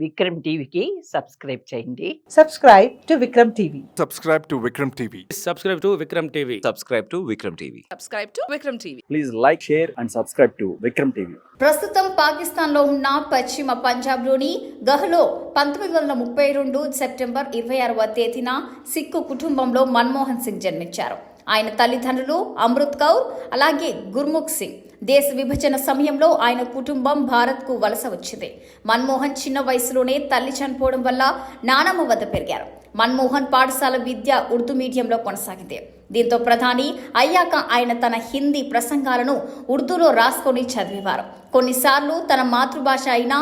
విక్రమ్ టీవీకి సబ్స్క్రైబ్ చేయండి. Subscribe to Vikram TV. Subscribe to Vikram TV. Subscribe to Vikram TV. Subscribe to Vikram TV. Subscribe to Vikram TV. Please like, share and subscribe to Vikram TV. ప్రస్తుతం పాకిస్తాన్లో ఉన్న పశ్చిమ పంజాబ్లోని గహ్లో 1932 September 26వ తేదీన సిక్కు కుటుంబంలో మన్మోహన్ సింగ్ జన్మించారు. ఆయన తల్లిదండ్రులు అమృత్ కౌర్ అలాగే గుర్ముఖ్ సింగ్. దేశ విభజన సమయంలో ఆయన కుటుంబం భారత్కు వలస వచ్చింది. మన్మోహన్ చిన్న వయసులోనే తల్లి చనిపోవడం వల్ల నానమ్మ వద్ద పెరిగారు. మన్మోహన్ పాఠశాల విద్య ఉర్దూ మీడియంలో కొనసాగింది. దీంతో ప్రధాని అయ్యాక ఆయన తన హిందీ ప్రసంగాలను ఉర్దూలో రాసుకొని చదివేవారు. కొన్నిసార్లు తన మాతృభాష అయిన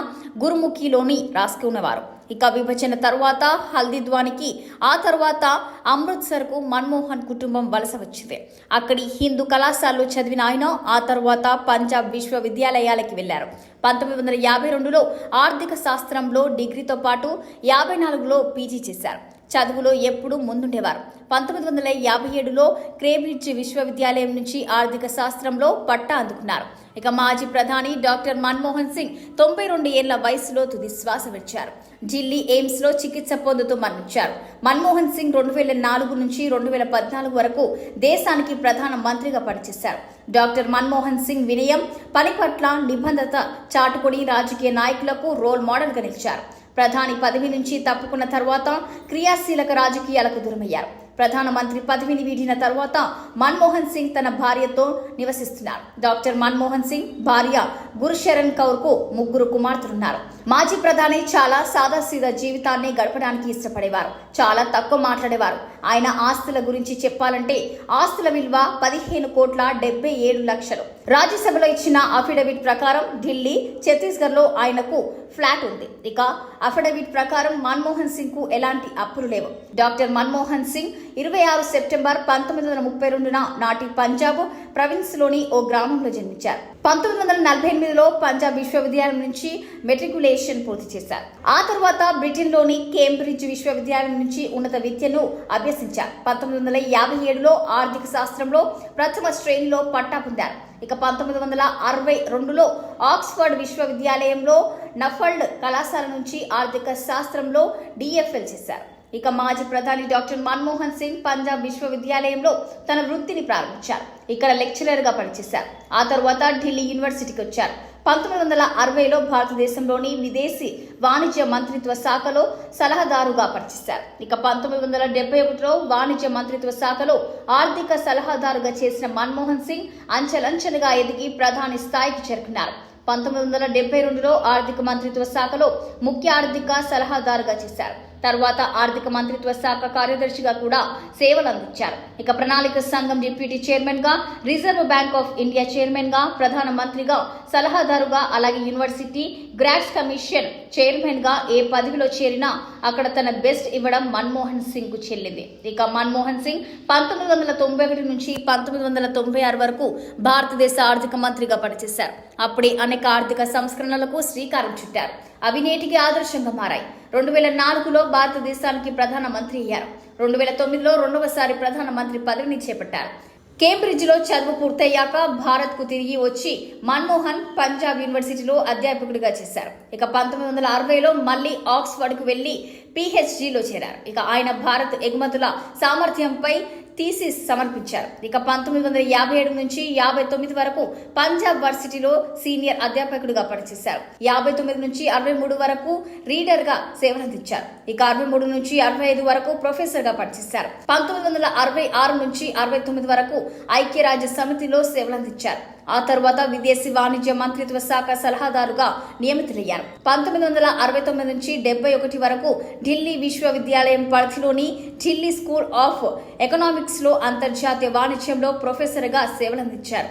గురుముఖిలోని రాసుకునేవారు. ఇక విభజన తరువాత హల్దీద్వానికి, ఆ తర్వాత అమృత్సర్కు మన్మోహన్ కుటుంబం వలస వచ్చింది. అక్కడి హిందూ కళాశాలలో చదివిన ఆయన ఆ తర్వాత పంజాబ్ విశ్వవిద్యాలయాలకి వెళ్లారు. 1952లో ఆర్థిక శాస్త్రంలో డిగ్రీతో పాటు 54లో పీజీ చేశారు. చదువులో ఎప్పుడూ ముందుండేవారు. 1957లో కేంబ్రిడ్జ్ విశ్వవిద్యాలయం నుంచి ఆర్థిక శాస్త్రంలో పట్టా అందుకున్నారు. ఇక మాజీ ప్రధాని డాక్టర్ మన్మోహన్ సింగ్ 92 ఏళ్ల వయసులో తుది శ్వాస విడిచారు. ఢిల్లీ ఎయిమ్స్ లో చికిత్స పొందుతూ మరణించారు. మన్మోహన్ సింగ్ 2004 నుంచి 2014 వరకు దేశానికి ప్రధాన మంత్రిగా పనిచేశారు. డాక్టర్ మన్మోహన్ సింగ్ వినయం, పని పట్ల నిబద్ధత చాటుకొని రాజకీయ నాయకులకు రోల్ మోడల్ గా నిలిచారు. ప్రధాని పదవి నుంచి తప్పుకున్న తర్వాత క్రియాశీలక రాజకీయాలకు దూరమయ్యారు. ప్రధానమంత్రి పదవిని వీడిన తర్వాత మన్మోహన్ సింగ్ తన భార్యతో నివసిస్తున్నారు. డాక్టర్ మన్మోహన్ సింగ్ భార్య గురుశరణ్ కౌర్ కు 3 కుమార్తెలున్నారు. మాజీ ప్రధాని చాలా సాదాసీదా జీవితాన్ని గడపడానికి ఇష్టపడేవారు. చాలా తక్కువ మాట్లాడేవారు. ఆయన ఆస్తుల గురించి చెప్పాలంటే ఆస్తుల విలువ 15,77,00,000. రాజ్యసభలో ఇచ్చిన అఫిడవిట్ ప్రకారం ఢిల్లీ, ఛత్తీస్గఢ్ లో ఆయనకు ఫ్లాట్ ఉంది. ఇక అఫిడవిట్ ప్రకారం మన్మోహన్ సింగ్ కు ఎలాంటి అప్పులు లేవు. డాక్టర్ మన్మోహన్ సింగ్ 26 సెప్టెంబర్ 1932 నాటి పంజాబ్ ప్రావిన్స్ లోని ఓ గ్రామంలో జన్మించారు. 1948లో పంజాబ్ విశ్వవిద్యాలయం నుంచి మెట్రికులేషన్ పూర్తి చేశారు. ఆ తర్వాత బ్రిటన్ లోని కేంబ్రిడ్జ్ విశ్వవిద్యాలయం నుంచి ఉన్నత విద్యను అభ్యసించారు. 1957లో ఆర్థిక శాస్త్రంలో ప్రథమ శ్రేణిలో పట్టా పొందారు. ఇక 1962లో ఆక్స్ఫర్డ్ విశ్వవిద్యాలయంలో నఫల్డ్ కళాశాల నుంచి ఆర్థిక శాస్త్రంలో డిఎఫ్ఎల్ చేశారు. ఇక మాజీ ప్రధాని డాక్టర్ మన్మోహన్ సింగ్ పంజాబ్ విశ్వవిద్యాలయంలో తన వృత్తిని ప్రారంభించారు. ఇక్కడ లెక్చరర్ గా పనిచేశారు. ఆ తర్వాత ఢిల్లీ యూనివర్సిటీకి వచ్చారు. 1960లో భారతదేశంలోని విదేశీ వాణిజ్య మంత్రిత్వ శాఖలో సలహాదారుగా పనిచేశారు. ఇక 1971లో వాణిజ్య మంత్రిత్వ శాఖలో ఆర్థిక సలహాదారుగా చేసిన మన్మోహన్ సింగ్ అంచెలంచెలుగా ఎదిగి ప్రధాని స్థాయికి చేరుకున్నారు. 1972లో ఆర్థిక మంత్రిత్వ శాఖలో ముఖ్య ఆర్థిక సలహాదారుగా చేశారు. తర్వాత ఆర్థిక మంత్రిత్వ శాఖ కార్యదర్శిగా కూడా సేవలు అందించారు. ఇక ప్రణాళిక సంఘం డిప్యూటీ చైర్మన్ గా, reserve bank of India chairman గా, ప్రధాన మంత్రిగా, సలహాదారుగా, అలాగే యూనివర్సిటీ గ్రాడ్స్ కమిషన్ చైర్మన్ గా ఏ పదవిలో చేరినా అక్కడ తన బెస్ట్ ఇవ్వడం మన్మోహన్ సింగ్ కు చెల్లింది. ఇక మన్మోహన్ సింగ్ 1991 నుంచి 1996 వరకు భారతదేశ ఆర్థిక మంత్రిగా పనిచేశారు. అప్పుడే అనేక ఆర్థిక సంస్కరణలకు శ్రీకారం చుట్టారు. అవి నేటికి ఆదర్శంగా మారాయి. 2004లో భారతదేశానికి ప్రధాన మంత్రి అయ్యారు. 2009లో రెండవసారి ప్రధాన మంత్రి పదవిని చేపట్టారు. కేంబ్రిడ్జ్లో చదువు పూర్తయ్యాక భారత్కు తిరిగి వచ్చి మన్మోహన్ పంజాబ్ యూనివర్సిటీలో అధ్యాపకుడిగా చేశారు. ఇక 1960లో మళ్లీ ఆక్స్ఫర్డ్కు వెళ్లి PhDలో చేరారు. ఇక ఆయన భారత్ ఎగుమతుల సామర్థ్యంపై థీసిస్ సమర్పించారు. ఇక 1957 నుంచి 59 వరకు పంజాబ్ వర్సిటీలో సీనియర్ అధ్యాపకుడిగా పనిచేశారు. 59 నుంచి 63 వరకు రీడర్ గా సేవలందించారు. ఇక 63 నుంచి 65 వరకు ప్రొఫెసర్ గా పనిచేశారు. 1966 నుంచి 69 వరకు ఐక్యరాజ్య సమితిలో సేవలందించారు. ఆ తర్వాత విదేశీ వాణిజ్య మంత్రిత్వ శాఖ సలహాదారుగా నియమితులయ్యారు. 1969 నుంచి 71 వరకు ఢిల్లీ విశ్వవిద్యాలయం పరిధిలోని ఢిల్లీ స్కూల్ ఆఫ్ ఎకనామిక్స్ లో అంతర్జాతీయ వాణిజ్యంలో ప్రొఫెసర్ గా సేవలందించారు.